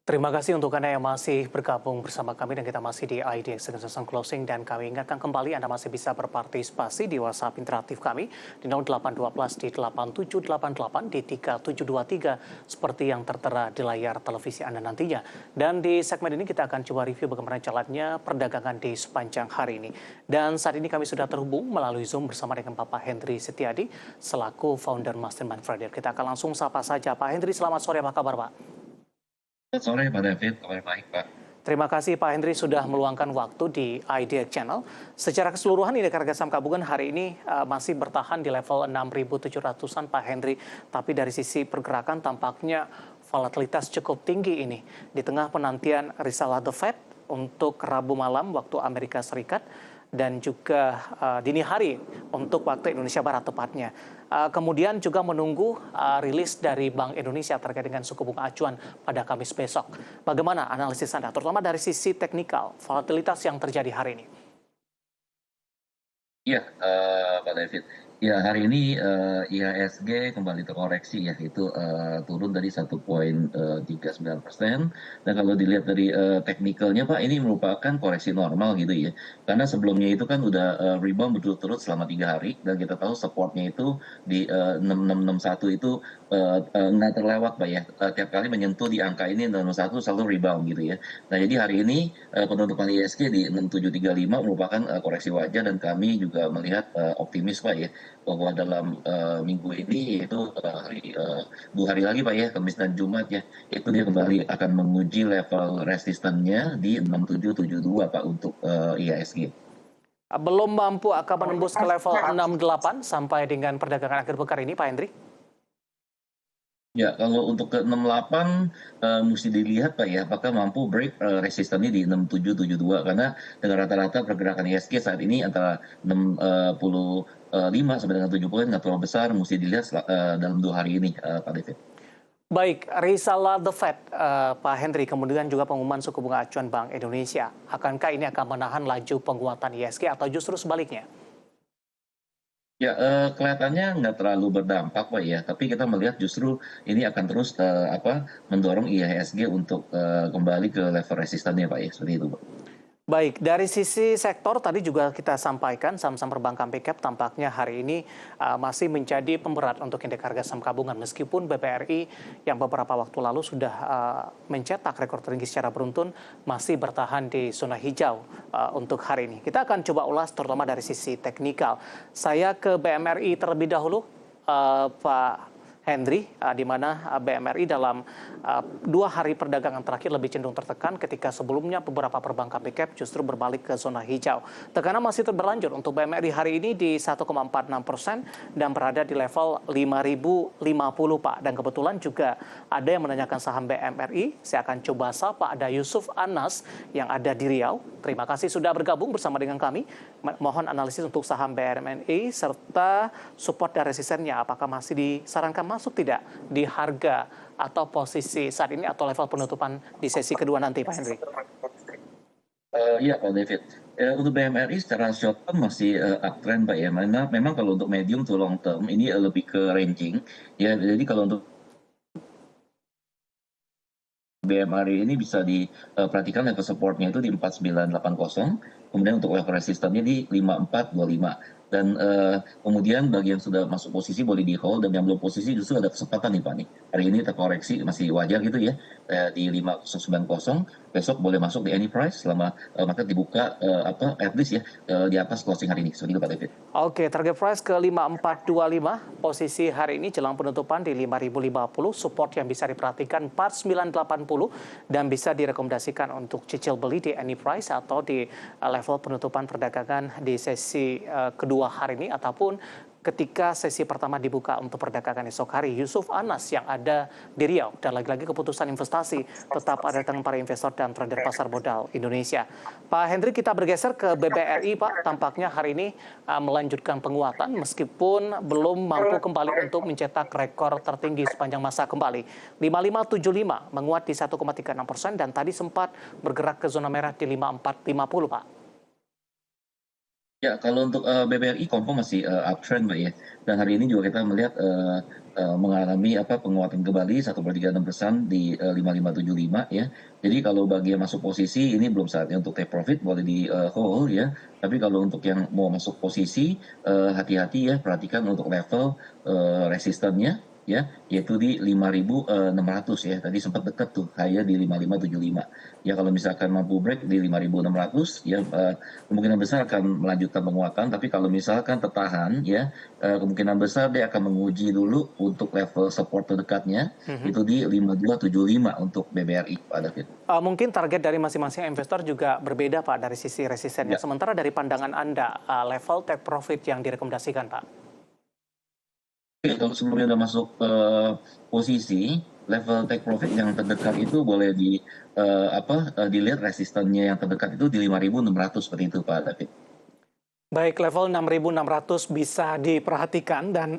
Terima kasih untuk Anda yang masih bergabung bersama kami dan kita masih di IDX Session Closing dan kami ingatkan kembali Anda masih bisa berpartisipasi di WhatsApp interaktif kami di 0812 di 8788 di 3723 seperti yang tertera di layar televisi Anda nantinya. Dan di segmen ini kita akan coba review bagaimana jalannya perdagangan di sepanjang hari ini. Dan saat ini kami sudah terhubung melalui Zoom bersama dengan Bapak Hendry Setiadi selaku founder Mastermind Friday. Kita akan langsung sapa saja Pak Hendry, selamat sore, apa kabar Pak? Selamat sore Pak David, kabar baik Pak. Terima kasih Pak Hendry sudah meluangkan waktu di IDX Channel. Secara keseluruhan indeks harga saham gabungan hari ini masih bertahan di level 6.700-an Pak Hendry. Tapi dari sisi pergerakan tampaknya volatilitas cukup tinggi ini. Di tengah penantian risalah The Fed untuk Rabu malam waktu Amerika Serikat dan juga dini hari untuk waktu Indonesia Barat tepatnya. Kemudian juga menunggu rilis dari Bank Indonesia terkait dengan suku bunga acuan pada Kamis besok. Bagaimana analisis Anda, terutama dari sisi teknikal, volatilitas yang terjadi hari ini? Iya, Pak David. Ya, hari ini IHSG kembali terkoreksi ya, itu turun dari 1,39%. Dan kalau dilihat dari teknikalnya Pak, ini merupakan koreksi normal gitu ya. Karena sebelumnya itu kan udah rebound berturut-turut selama 3 hari, dan kita tahu supportnya itu di 6661 itu nggak terlewat Pak ya. Tiap kali menyentuh di angka ini 6661 selalu rebound gitu ya. Nah, jadi hari ini penutupan IHSG di 6735 merupakan koreksi wajar, dan kami juga melihat optimis Pak ya, bahwa dalam minggu ini yaitu 2 hari lagi Pak ya, Kamis dan Jumat ya, itu dia kembali akan menguji level resistannya di 6772 Pak untuk IHSG. Belum mampu akan menembus ke level 68 sampai dengan perdagangan akhir pekan ini Pak Hendry? Ya, kalau untuk ke 68 mesti dilihat Pak ya, apakah mampu break resistannya di 6772, karena dengan rata-rata pergerakan IHSG saat ini antara 65 sampai dengan 70 nggak terlalu besar, mesti dilihat dalam 2 hari ini Pak David. Baik, risalah The Fed, Pak Hendry, kemudian juga pengumuman suku bunga acuan Bank Indonesia. Akankah ini akan menahan laju penguatan IHSG atau justru sebaliknya? Ya, kelihatannya nggak terlalu berdampak Pak ya, tapi kita melihat justru ini akan terus mendorong IHSG untuk kembali ke level resistannya Pak ya, seperti itu Pak. Baik, dari sisi sektor tadi juga kita sampaikan saham-saham perbankan big-cap tampaknya hari ini masih menjadi pemberat untuk indeks harga saham gabungan meskipun BBRI yang beberapa waktu lalu sudah mencetak rekor tertinggi secara beruntun masih bertahan di zona hijau untuk hari ini. Kita akan coba ulas terutama dari sisi teknikal. Saya ke BMRI terlebih dahulu, Pak Hendry, di mana BMRI dalam 2 hari perdagangan terakhir lebih cenderung tertekan ketika sebelumnya beberapa perbankan big cap justru berbalik ke zona hijau. Tekanan masih berlanjut untuk BMRI hari ini di 1,46% dan berada di level 5.050 Pak. Dan kebetulan juga ada yang menanyakan saham BMRI. Saya akan coba sapa, ada Yusuf Anas yang ada di Riau. Terima kasih sudah bergabung bersama dengan kami. Mohon analisis untuk saham BMRI serta support dan resistennya. Apakah masih disarankan masuk tidak di harga atau posisi saat ini atau level penutupan di sesi kedua nanti Pak Hendry? Iya Pak David, untuk BMRI secara short term masih uptrend Pak ya, memang kalau untuk medium to long term ini lebih ke ranging ya. Jadi kalau untuk BMRI ini bisa diperhatikan level supportnya itu di 4980, kemudian untuk level resistannya di 5425. Dan kemudian bagi yang sudah masuk posisi boleh di hold, dan yang belum posisi justru ada kesempatan nih Pak nih. Hari ini terkoreksi masih wajar gitu ya, di 5090, besok boleh masuk di any price selama market dibuka at least ya di atas closing hari ini. Seperti itu Pak David. Oke, target price ke 5425, posisi hari ini jelang penutupan di 5050, support yang bisa diperhatikan 4980 dan bisa direkomendasikan untuk cicil beli di any price atau di level penutupan perdagangan di sesi kedua hari ini ataupun ketika sesi pertama dibuka untuk perdagangan esok hari. Yusuf Anas yang ada di Riau, dan lagi-lagi keputusan investasi tetap ada di tangan para investor dan trader pasar modal Indonesia. Pak Hendry, kita bergeser ke BBRI Pak, tampaknya hari ini melanjutkan penguatan meskipun belum mampu kembali untuk mencetak rekor tertinggi sepanjang masa kembali. 5575 menguat di 1,36% dan tadi sempat bergerak ke zona merah di 5450 Pak. Ya, kalau untuk, BBRI confirm masih, uptrend, Mbak, ya. Dan hari ini juga kita melihat, mengalami penguatan kembali 1,36% di, 5575 ya. Jadi kalau bagi yang masuk posisi ini belum saatnya untuk take profit, boleh di, hold ya. Tapi kalau untuk yang mau masuk posisi, hati-hati ya, perhatikan untuk level, resistannya ya, yaitu di 5.600 ya. Tadi sempat dekat tuh, high-nya di 5575. Ya kalau misalkan mampu break di 5.600 ya, kemungkinan besar akan melanjutkan penguatan, tapi kalau misalkan tertahan ya, kemungkinan besar dia akan menguji dulu untuk level support terdekatnya, Mhm. itu di 5275 untuk BBRI, Pak David. Mungkin target dari masing-masing investor juga berbeda, Pak, dari sisi resistennya. Ya, Sementara dari pandangan Anda, level take profit yang direkomendasikan, Pak? oke, kalau sebelumnya udah masuk ke posisi, level take profit yang terdekat itu boleh dilihat resistannya yang terdekat itu di 5.600 seperti itu, Pak David. Baik, level 6.600 bisa diperhatikan dan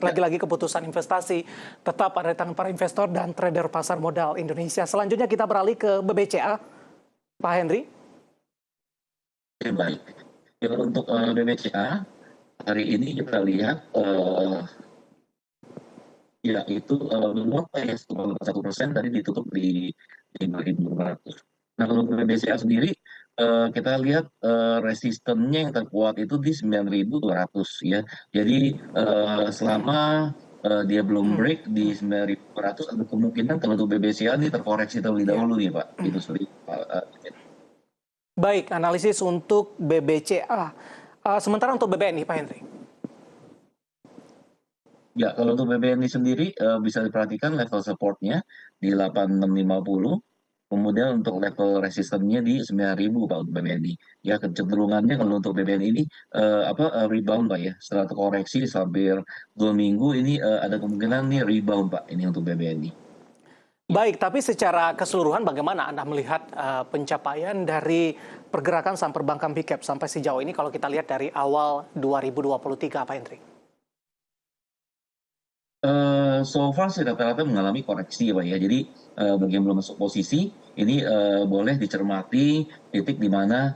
Ya, lagi-lagi keputusan investasi tetap ada di tangan para investor dan trader pasar modal Indonesia. Selanjutnya kita beralih ke BBCA, Pak Henry. oke, baik. Ya, untuk BBCA, hari ini kita lihat ya itu menguat ya 1,1% tadi ditutup di 5.200. Nah kalau untuk BBCA sendiri kita lihat resistennya yang terkuat itu di 9.200 ya. Jadi selama dia belum break di 9.200 ada kemungkinan kalau untuk BBCA ini terkoreksi terlebih Ya. dahulu nih Pak. Itu seperti Baik, analisis untuk BBCA. Sementara untuk BBNI, Pak Henry. ya, kalau untuk BBNI sendiri bisa diperhatikan level supportnya di 8650, kemudian untuk level resistennya di 9.000 Pak untuk BBNI. Ya, kecenderungannya kalau untuk BBNI ini rebound Pak ya. Setelah terkoreksi hampir 2 minggu ini ada kemungkinan nih rebound Pak ini untuk BBNI. Ya. Baik, tapi secara keseluruhan bagaimana Anda melihat pencapaian dari pergerakan saham perbankan big cap sampai sejauh ini kalau kita lihat dari awal 2023, Pak Henry? So far sih rata-rata mengalami koreksi ya Pak ya. Jadi bagi yang belum masuk posisi, ini boleh dicermati titik di mana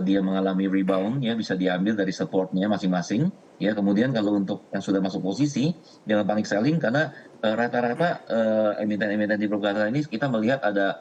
dia mengalami rebound ya, bisa diambil dari supportnya masing-masing. Ya, kemudian kalau untuk yang sudah masuk posisi, jangan panik selling karena rata-rata emiten-emiten di pergerakan ini kita melihat ada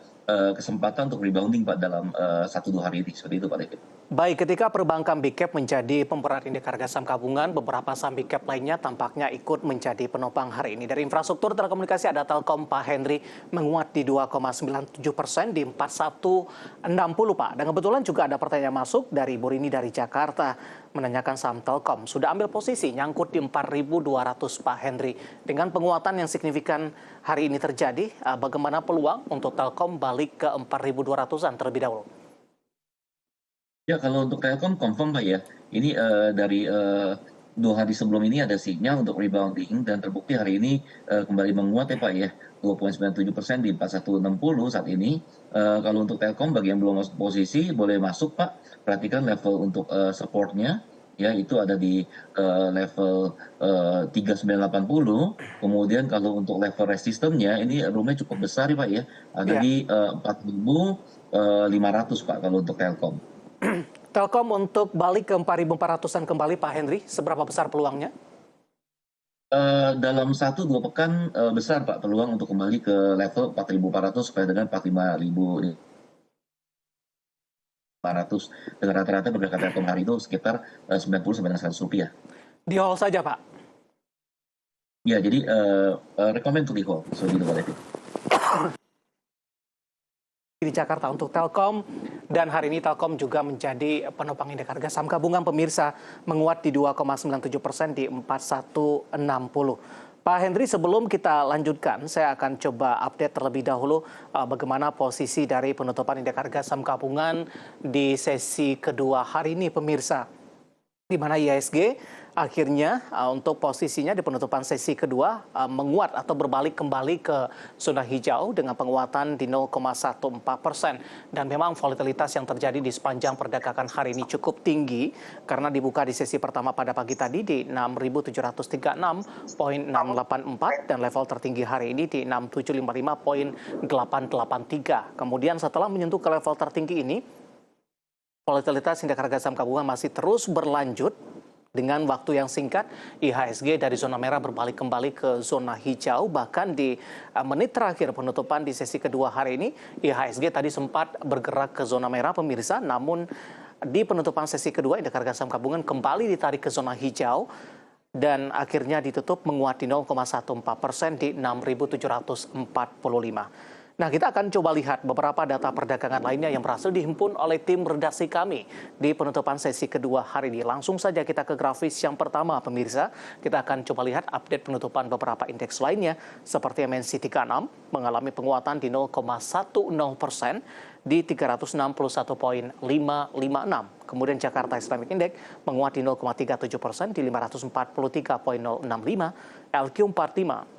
kesempatan untuk rebounding Pak dalam 1-2 hari ini. Seperti itu Pak David. Baik, ketika perbankan big cap menjadi pemberat indeks harga saham gabungan, beberapa saham big cap lainnya tampaknya ikut menjadi penopang hari ini. Dari infrastruktur telekomunikasi ada Telkom, Pak Henry, menguat di 2,97% di 4160, Pak. Dan kebetulan juga ada pertanyaan masuk dari Bu Rini dari Jakarta, menanyakan saham Telkom. Sudah ambil posisi, nyangkut di 4.200, Pak Henry. Dengan penguatan yang signifikan hari ini terjadi, bagaimana peluang untuk Telkom balik ke 4.200-an terlebih dahulu? Ya, kalau untuk Telkom confirm Pak ya. Ini dari 2 hari sebelum ini ada sinyal untuk rebounding dan terbukti hari ini kembali menguat ya Pak ya. 2,97% di 4160 saat ini. Kalau untuk Telkom bagi yang belum masuk posisi boleh masuk Pak. Perhatikan level untuk supportnya ya itu ada di level 3980. Kemudian kalau untuk level resistennya ini roomnya cukup besar ya Pak ya. Ada Ya. di 4.500 Pak kalau untuk Telkom. Telkom untuk balik ke 4.400-an kembali, Pak Henry, seberapa besar peluangnya? Dalam 1-2 pekan besar Pak peluang untuk kembali ke level 4.400 supaya dengan 45.500 dengan rata-rata pergerakan Telkom hari itu sekitar 90 sampai dengan Rp100. Di hold saja, Pak. Ya, jadi rekomend untuk di-hold seperti itu Pak David. Di Jakarta untuk Telkom, dan hari ini Telkom juga menjadi penopang indeks harga saham gabungan pemirsa, menguat di 2,97% di 4160. Pak Henry, sebelum kita lanjutkan, saya akan coba update terlebih dahulu bagaimana posisi dari penutupan indeks harga saham gabungan di sesi kedua hari ini pemirsa. Di mana IHSG akhirnya untuk posisinya di penutupan sesi kedua menguat atau berbalik kembali ke zona hijau dengan penguatan di 0,14%. Dan memang volatilitas yang terjadi di sepanjang perdagangan hari ini cukup tinggi karena dibuka di sesi pertama pada pagi tadi di 6.736,684 dan level tertinggi hari ini di 6.755,883. Kemudian setelah menyentuh ke level tertinggi ini, Volatilitas indeks harga saham gabungan masih terus berlanjut dengan waktu yang singkat. IHSG dari zona merah berbalik kembali ke zona hijau. Bahkan di menit terakhir penutupan di sesi kedua hari ini, IHSG tadi sempat bergerak ke zona merah pemirsa. Namun di penutupan sesi kedua indeks harga saham gabungan kembali ditarik ke zona hijau. Dan akhirnya ditutup menguat di 0,14% di 6.745. Nah, kita akan coba lihat beberapa data perdagangan lainnya yang berhasil dihimpun oleh tim redaksi kami di penutupan sesi kedua hari ini. Langsung saja kita ke grafis yang pertama, pemirsa. Kita akan coba lihat update penutupan beberapa indeks lainnya, seperti MNC 36 mengalami penguatan di 0,10% di 361,556. Kemudian Jakarta Islamic Index menguat di 0,37% di 543,065. LQ45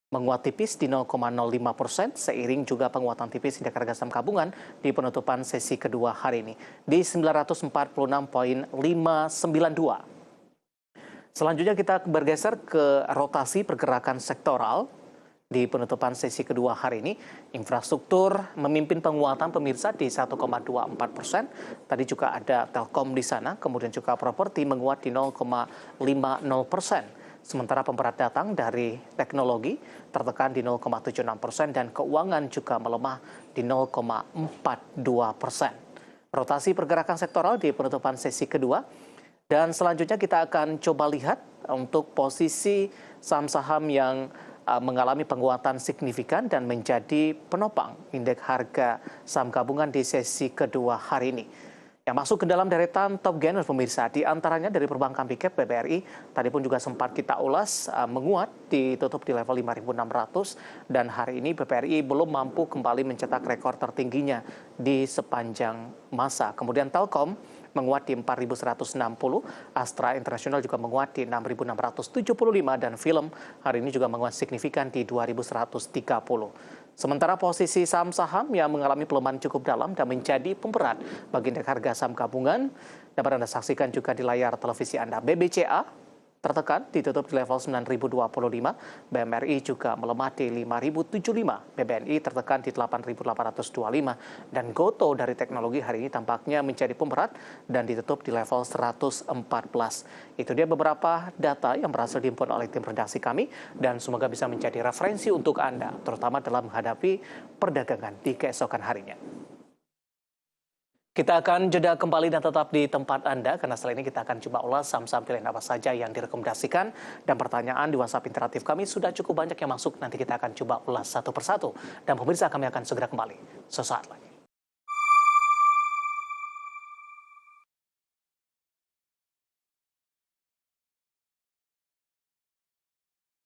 menguat tipis di 0,05%, seiring juga penguatan tipis indeks harga saham gabungan di penutupan sesi kedua hari ini di 946,592. Selanjutnya kita bergeser ke rotasi pergerakan sektoral. Di penutupan sesi kedua hari ini, infrastruktur memimpin penguatan pemirsa di 1,24%. Tadi juga ada Telkom di sana, kemudian juga properti menguat di 0,50%. Sementara pemberat datang dari teknologi tertekan di 0,76% dan keuangan juga melemah di 0,42%. Rotasi pergerakan sektoral di penutupan sesi kedua. Dan selanjutnya kita akan coba lihat untuk posisi saham-saham yang mengalami penguatan signifikan dan menjadi penopang indeks harga saham gabungan di sesi kedua hari ini. Yang masuk ke dalam deretan top gainer pemirsa, di antaranya dari perbankan big cap BBRI, tadi pun juga sempat kita ulas, menguat ditutup di level 5.600 dan hari ini BBRI belum mampu kembali mencetak rekor tertingginya di sepanjang masa. Kemudian Telkom menguat di 4.160, Astra International juga menguat di 6.675 dan Film hari ini juga menguat signifikan di 2.130. Sementara posisi saham-saham yang mengalami pelemahan cukup dalam dan menjadi pemberat bagi indeks harga saham gabungan dapat Anda saksikan juga di layar televisi Anda. BBCA tertekan ditutup di level 9.025, BMRI juga melemah di 5.075, BBNI tertekan di 8.825, dan Goto dari teknologi hari ini tampaknya menjadi pemberat dan ditutup di level 114. Itu dia beberapa data yang berhasil dihimpun oleh tim redaksi kami dan semoga bisa menjadi referensi untuk Anda, terutama dalam menghadapi perdagangan di keesokan harinya. Kita akan jeda kembali dan tetap di tempat Anda, karena setelah ini kita akan coba ulas saham-saham pilihan apa saja yang direkomendasikan. Dan pertanyaan di WhatsApp interaktif kami sudah cukup banyak yang masuk, nanti kita akan coba ulas satu persatu. Dan pemirsa, kami akan segera kembali sesaat lagi.